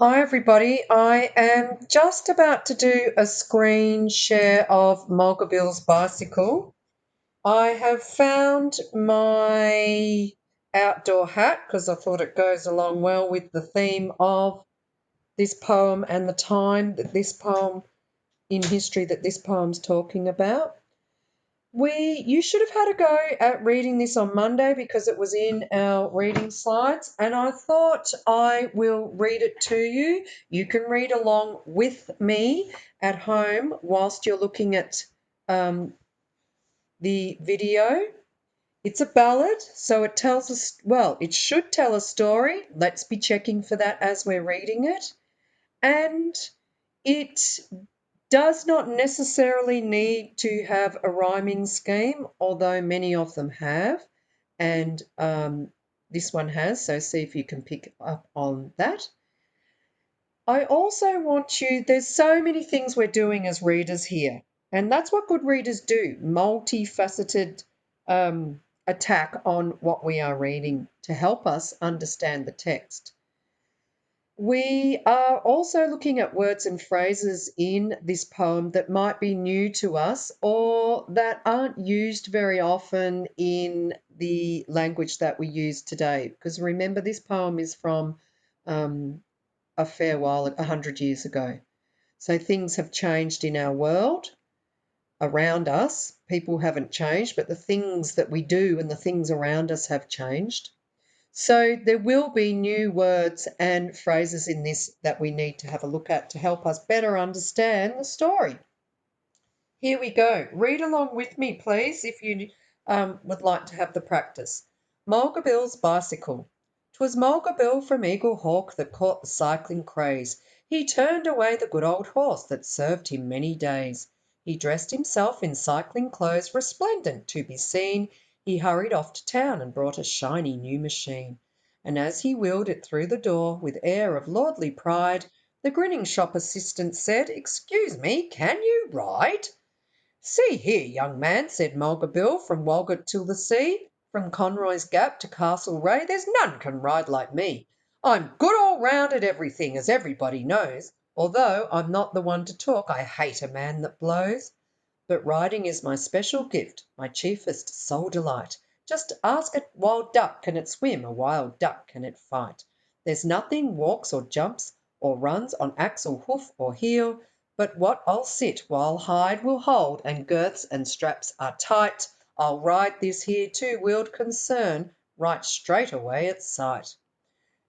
Hi everybody, I am just about to do a screen share of Mulga Bill's bicycle. I have found my outdoor hat because I thought it goes along well with the theme of this poem and the time that this poem in history that this poem's talking about. You should have had a go at reading this on Monday because it was in our reading slides, and I thought I will read it to you. You can read along with me at home whilst you're looking at the video. It's a ballad, so it tells us, well, it should tell a story. Let's be checking for that as we're reading it. And it does not necessarily need to have a rhyming scheme, although many of them have, and this one has, so see if you can pick up on that. I also want you, there's so many things we're doing as readers here, and that's what good readers do, multifaceted attack on what we are reading to help us understand the text. We are also looking at words and phrases in this poem that might be new to us or that aren't used very often in the language that we use today. Because remember, this poem is from a fair while, 100 years ago. So things have changed in our world around us. People haven't changed, but the things that we do and the things around us have changed. So there will be new words and phrases in this that we need to have a look at to help us better understand the story. Here we go. Read along with me, please, if you would like to have the practice. Mulga Bill's bicycle. 'Twas Mulga Bill from Eagle Hawk that caught the cycling craze. He turned away the good old horse that served him many days. He dressed himself in cycling clothes, resplendent to be seen. He hurried off to town and brought a shiny new machine. And as he wheeled it through the door with air of lordly pride, the grinning shop assistant said, "Excuse me, can you ride?" "See here, young man," said Mulga Bill, "from Walgett till the sea, from Conroy's Gap to Castlereagh, there's none can ride like me. I'm good all round at everything, as everybody knows. Although I'm not the one to talk, I hate a man that blows. But riding is my special gift, my chiefest sole delight. Just ask a wild duck, can it swim? A wild duck, can it fight? There's nothing walks or jumps or runs on axle, hoof, or heel, but what I'll sit while hide will hold, and girths and straps are tight. I'll ride this here two-wheeled concern right straight away at sight."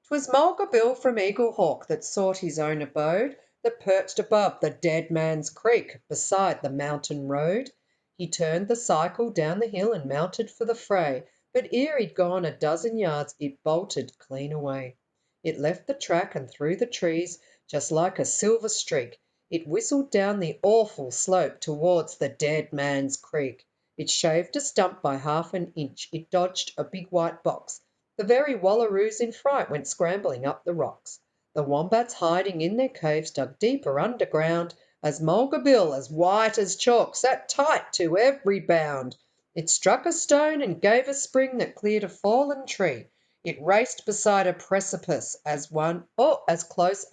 'Twas Mulga Bill from Eagle Hawk that sought his own abode, that perched above the Dead Man's Creek, beside the mountain road. He turned the cycle down the hill and mounted for the fray, but ere he'd gone a dozen yards it bolted clean away. It left the track and through the trees, just like a silver streak, it whistled down the awful slope towards the Dead Man's Creek. It shaved a stump by half an inch, it dodged a big white box. The very wallaroos in fright went scrambling up the rocks. The wombats hiding in their caves dug deeper underground, as Mulga Bill, as white as chalk, sat tight to every bound. It struck a stone and gave a spring that cleared a fallen tree. It raced beside a precipice as one, oh, as close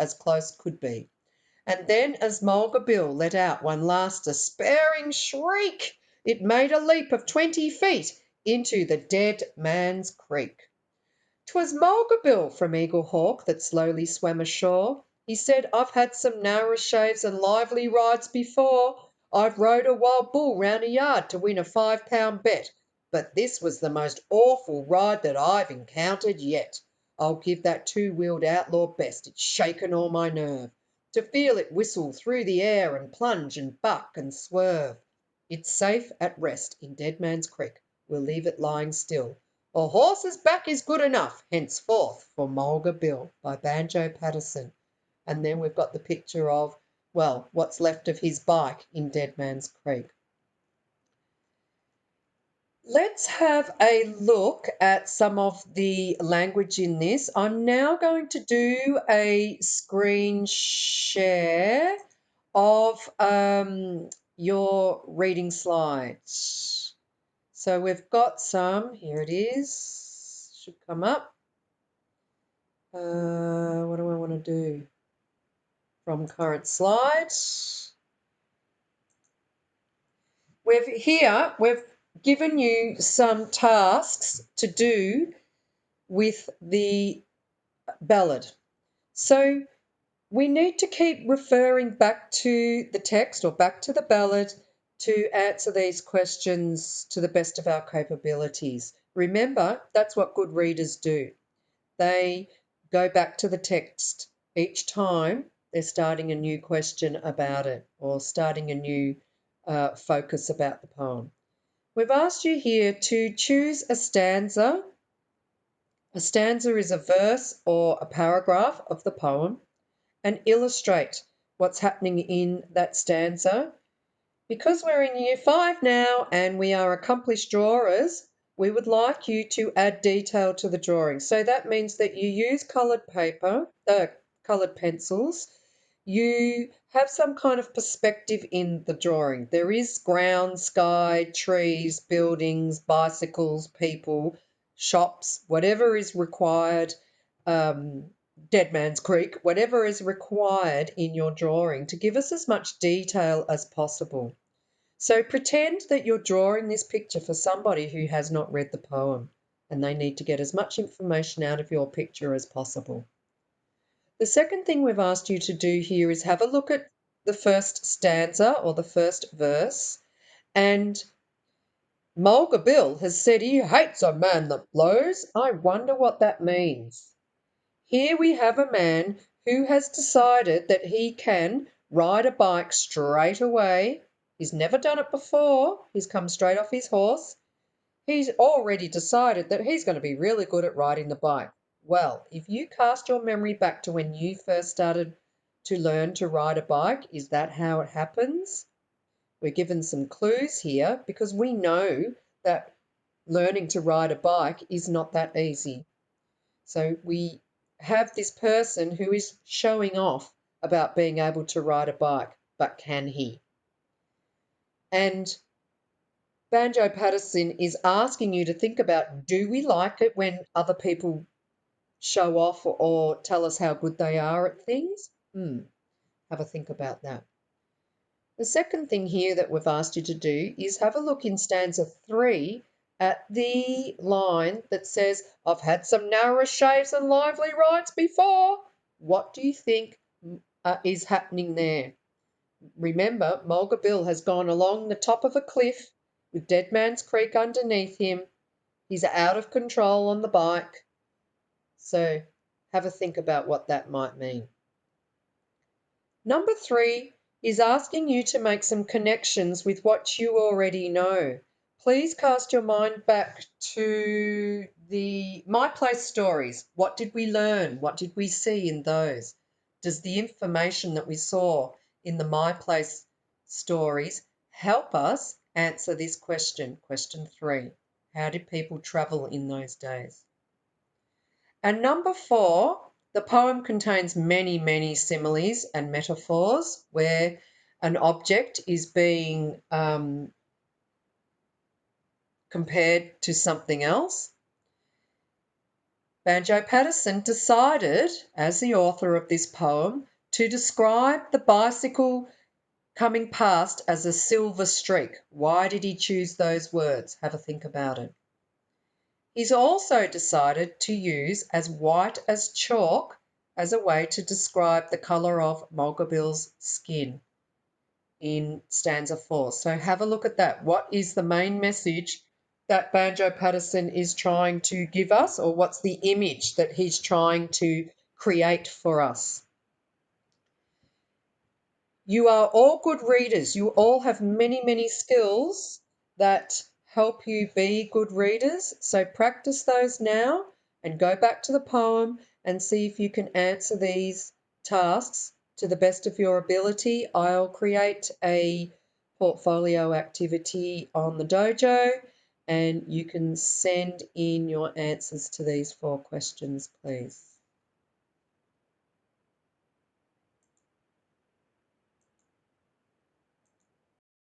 could be. And then, as Mulga Bill let out one last despairing shriek, it made a leap of 20 feet into the Dead Man's Creek. 'Twas Mulga Bill from Eagle Hawk that slowly swam ashore. He said, "I've had some narrow shaves and lively rides before. I've rode a wild bull round a yard to win a £5 bet, but this was the most awful ride that I've encountered yet. I'll give that two-wheeled outlaw best, it's shaken all my nerve, to feel it whistle through the air and plunge and buck and swerve. It's safe at rest in Dead Man's Creek, we'll leave it lying still. A horse's back is good enough henceforth for Mulga Bill," by Banjo Patterson. And then we've got the picture of, well, what's left of his bike in Dead Man's Creek. Let's have a look at some of the language in this. I'm now going to do a screen share of your reading slides. So we've got some, here it is, should come up. What do I want to do? from current slide. We've given you some tasks to do with the ballad. So we need to keep referring back to the text or back to the ballad to answer these questions to the best of our capabilities. Remember, that's what good readers do. They go back to the text each time they're starting a new question about it or starting a new focus about the poem. We've asked you here to choose a stanza. A stanza is a verse or a paragraph of the poem, and illustrate what's happening in that stanza. Because we're in year 5 now and we are accomplished drawers, we would like you to add detail to the drawing. So that means that you use coloured paper, coloured pencils. You have some kind of perspective in the drawing. There is ground, sky, trees, buildings, bicycles, people, shops, whatever is required, Dead Man's Creek, whatever is required in your drawing to give us as much detail as possible. So pretend that you're drawing this picture for somebody who has not read the poem and they need to get as much information out of your picture as possible. The second thing we've asked you to do here is have a look at the first stanza or the first verse. And Mulga Bill has said he hates a man that blows. I wonder what that means. Here we have a man who has decided that he can ride a bike straight away. He's never done it before. He's come straight off his horse. He's already decided that he's going to be really good at riding the bike. Well, if you cast your memory back to when you first started to learn to ride a bike, is that how it happens? We're given some clues here because we know that learning to ride a bike is not that easy. So we have this person who is showing off about being able to ride a bike, but can he? And Banjo Patterson is asking you to think about, do we like it when other people show off or tell us how good they are at things? Have a think about that. The second thing here that we've asked you to do is have a look in stanza 3 at the line that says, I've had some narrow shaves and lively rides before. What do you think is happening there? Remember, Mulga Bill has gone along the top of a cliff with Dead Man's Creek underneath him. He's out of control on the bike. So have a think about what that might mean. Number 3 is asking you to make some connections with what you already know. Please cast your mind back to the My Place stories. What did we learn? What did we see in those? Does the information that we saw in the My Place stories help us answer this question, question 3? How did people travel in those days? And number 4, the poem contains many, many similes and metaphors where an object is being compared to something else. Banjo Patterson decided, as the author of this poem, to describe the bicycle coming past as a silver streak. Why did he choose those words? Have a think about it. He's also decided to use as white as chalk as a way to describe the colour of Mulga Bill's skin in stanza 4. So have a look at that. What is the main message that Banjo Patterson is trying to give us, or what's the image that he's trying to create for us? You are all good readers. You all have many, many skills that help you be good readers. So practice those now and go back to the poem and see if you can answer these tasks to the best of your ability. I'll create a portfolio activity on the dojo and you can send in your answers to these 4 questions, please.